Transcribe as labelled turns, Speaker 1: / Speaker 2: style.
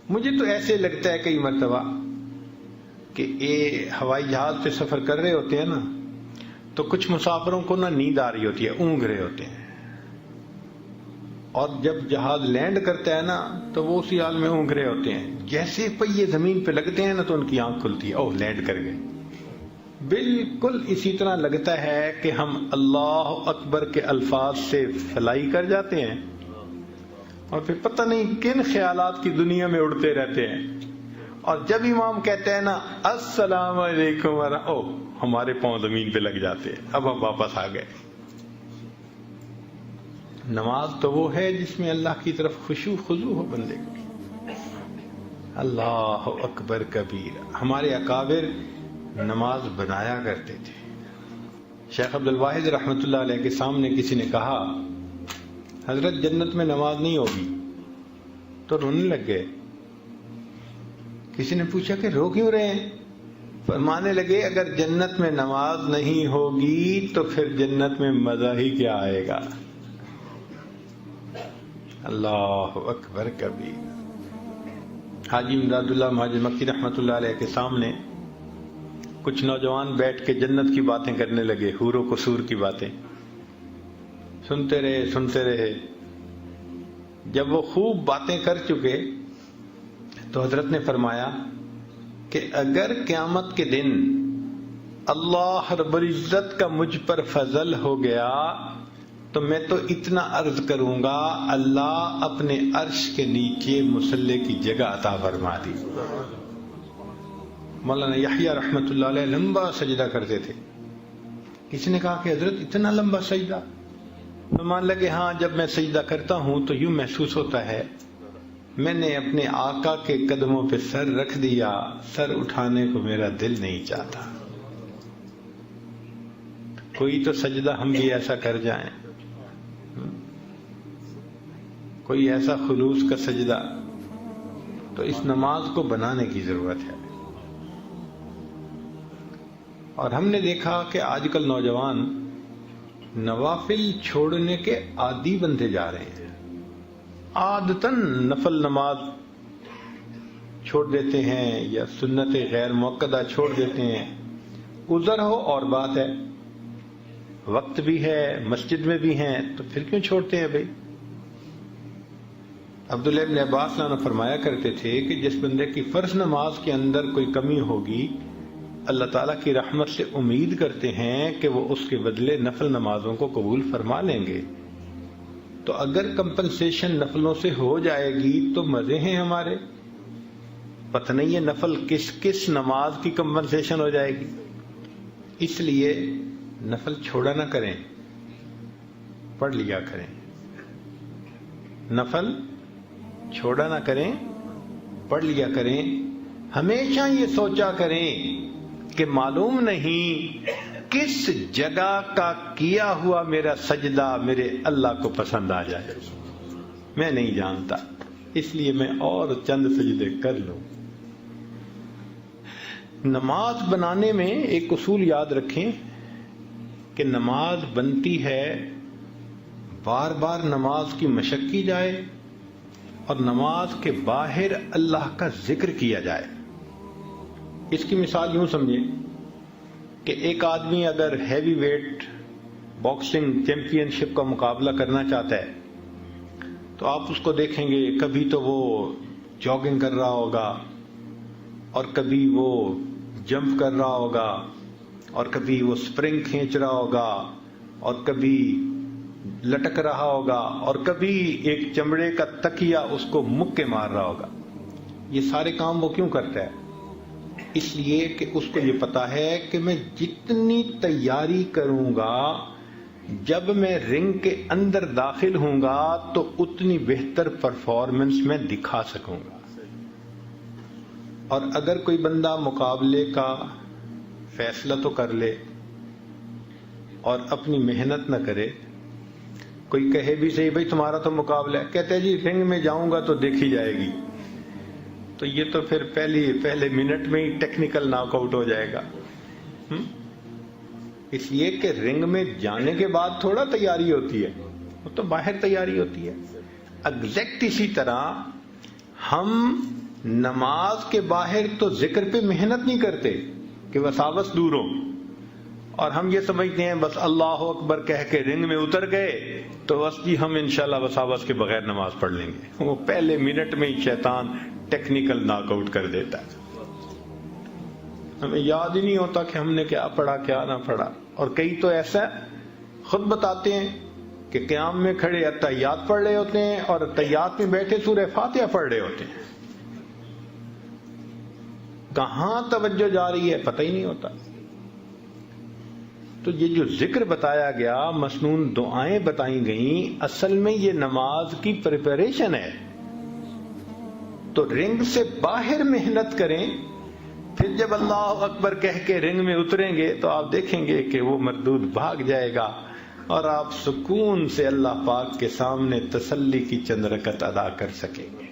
Speaker 1: مجھے تو ایسے لگتا ہے کئی مرتبہ کہ ہوائی جہاز پہ سفر کر رہے ہوتے ہیں نا، تو کچھ مسافروں کو نا نیند آ رہی ہوتی ہے، اونگ رہے ہوتے ہیں، اور جب جہاز لینڈ کرتا ہے نا تو وہ اسی حال میں اونگ رہے ہوتے ہیں. جیسے پہیے زمین پہ لگتے ہیں نا تو ان کی آنکھ کھلتی ہے، اوہ لینڈ کر گئے. بالکل اسی طرح لگتا ہے کہ ہم اللہ اکبر کے الفاظ سے فلائی کر جاتے ہیں اور پھر پتہ نہیں کن خیالات کی دنیا میں اڑتے رہتے ہیں. اور جب امام کہتے ہیں نا السلام علیکم اوہ ہمارے پاؤں زمین پہ لگ جاتے ہیں، اب ہم واپس آ گئے. نماز تو وہ ہے جس میں اللہ کی طرف خشوع خضوع ہو بندے کو. اللہ اکبر کبیر. ہمارے اکابر نماز بنایا کرتے تھے. شیخ عبد الواحد رحمۃ اللہ علیہ کے سامنے کسی نے کہا حضرت جنت میں نماز نہیں ہوگی، تو رونے لگ گئے. کسی نے پوچھا کہ رو کیوں رہے ہیں؟ فرمانے لگے اگر جنت میں نماز نہیں ہوگی تو پھر جنت میں مزہ ہی کیا آئے گا. اللہ اکبر کبیر. حاجی امداد اللہ مہاجر مکی رحمۃ اللہ علیہ کے سامنے کچھ نوجوان بیٹھ کے جنت کی باتیں کرنے لگے، حور و قصور کی باتیں. سنتے رہے. جب وہ خوب باتیں کر چکے تو حضرت نے فرمایا کہ اگر قیامت کے دن اللہ رب العزت کا مجھ پر فضل ہو گیا تو میں تو اتنا عرض کروں گا اللہ اپنے عرش کے نیچے مصلی کی جگہ عطا فرما دی. مولانا یحییٰ رحمۃ اللہ علیہ لمبا سجدہ کرتے تھے. کسی نے کہا کہ حضرت اتنا لمبا سجدہ؟ فرمان لگے ہاں جب میں سجدہ کرتا ہوں تو یوں محسوس ہوتا ہے میں نے اپنے آقا کے قدموں پہ سر رکھ دیا، سر اٹھانے کو میرا دل نہیں چاہتا. کوئی تو سجدہ ہم بھی ایسا کر جائیں، کوئی ایسا خلوص کا سجدہ. تو اس نماز کو بنانے کی ضرورت ہے. اور ہم نے دیکھا کہ آج کل نوجوان نوافل چھوڑنے کے عادی بنتے جا رہے ہیں. عادتاً نفل نماز چھوڑ دیتے ہیں یا سنت غیر موقدہ چھوڑ دیتے ہیں. عذر ہو اور بات ہے، وقت بھی ہے، مسجد میں بھی ہیں، تو پھر کیوں چھوڑتے ہیں بھائی؟ عبداللہ ابن عباس نے فرمایا کرتے تھے کہ جس بندے کی فرض نماز کے اندر کوئی کمی ہوگی اللہ تعالیٰ کی رحمت سے امید کرتے ہیں کہ وہ اس کے بدلے نفل نمازوں کو قبول فرما لیں گے. تو اگر کمپنسیشن نفلوں سے ہو جائے گی تو مزے ہیں ہمارے. پتہ نہیں ہے نفل کس نماز کی کمپنسیشن ہو جائے گی. اس لیے نفل چھوڑا نہ کریں، پڑھ لیا کریں. نفل چھوڑا نہ کریں، پڑھ لیا کریں. ہمیشہ یہ سوچا کریں کہ معلوم نہیں کس جگہ کا کیا ہوا میرا سجدہ میرے اللہ کو پسند آ جائے. میں نہیں جانتا، اس لیے میں اور چند سجدے کر لوں. نماز بنانے میں ایک اصول یاد رکھیں کہ نماز بنتی ہے بار بار نماز کی مشق کی جائے اور نماز کے باہر اللہ کا ذکر کیا جائے. اس کی مثال یوں سمجھیں کہ ایک آدمی اگر ہیوی ویٹ باکسنگ چیمپئن شپ کا مقابلہ کرنا چاہتا ہے تو آپ اس کو دیکھیں گے کبھی تو وہ جاگنگ کر رہا ہوگا اور کبھی وہ جمپ کر رہا ہوگا اور کبھی وہ سپرنگ کھینچ رہا ہوگا اور کبھی لٹک رہا ہوگا اور کبھی ایک چمڑے کا تکیہ اس کو مکے مار رہا ہوگا. یہ سارے کام وہ کیوں کرتا ہے؟ اس لیے کہ اس کو یہ پتا ہے کہ میں جتنی تیاری کروں گا جب میں رنگ کے اندر داخل ہوں گا تو اتنی بہتر پرفارمنس میں دکھا سکوں گا. اور اگر کوئی بندہ مقابلے کا فیصلہ تو کر لے اور اپنی محنت نہ کرے، کوئی کہے بھی صحیح بھائی تمہارا تو مقابلہ ہے، کہتے ہیں جی رنگ میں جاؤں گا تو دیکھی جائے گی، تو یہ تو پھر پہلے منٹ میں ہی ٹیکنیکل ناک آؤٹ ہو جائے گا. اس لیے کہ رنگ میں جانے کے بعد تھوڑا تیاری ہوتی ہے، وہ تو باہر تیاری ہوتی ہے. ایگزیکٹ اسی طرح ہم نماز کے باہر تو ذکر پہ محنت نہیں کرتے کہ وساوس دور ہو، اور ہم یہ سمجھتے ہیں بس اللہ اکبر کہہ کے رنگ میں اتر گئے تو بس جی ہم انشاءاللہ وساوس کے بغیر نماز پڑھ لیں گے. وہ پہلے منٹ میں ہی شیطان ٹیکنیکل ناک آؤٹ کر دیتا ہے. ہمیں یاد ہی نہیں ہوتا کہ ہم نے کیا پڑھا کیا نہ پڑھا. اور کئی تو ایسا خود بتاتے ہیں کہ قیام میں کھڑے اتحیات پڑھ رہے ہوتے ہیں اور اتحیات میں بیٹھے سورہ فاتحہ پڑھ رہے ہوتے ہیں. کہاں توجہ جا رہی ہے پتہ ہی نہیں ہوتا. تو یہ جو ذکر بتایا گیا، مسنون دعائیں بتائی گئیں، اصل میں یہ نماز کی پریپریشن ہے. تو رنگ سے باہر محنت کریں، پھر جب اللہ اکبر کہہ کے رنگ میں اتریں گے تو آپ دیکھیں گے کہ وہ مردود بھاگ جائے گا اور آپ سکون سے اللہ پاک کے سامنے تسلی کی چند رکعت ادا کر سکیں گے.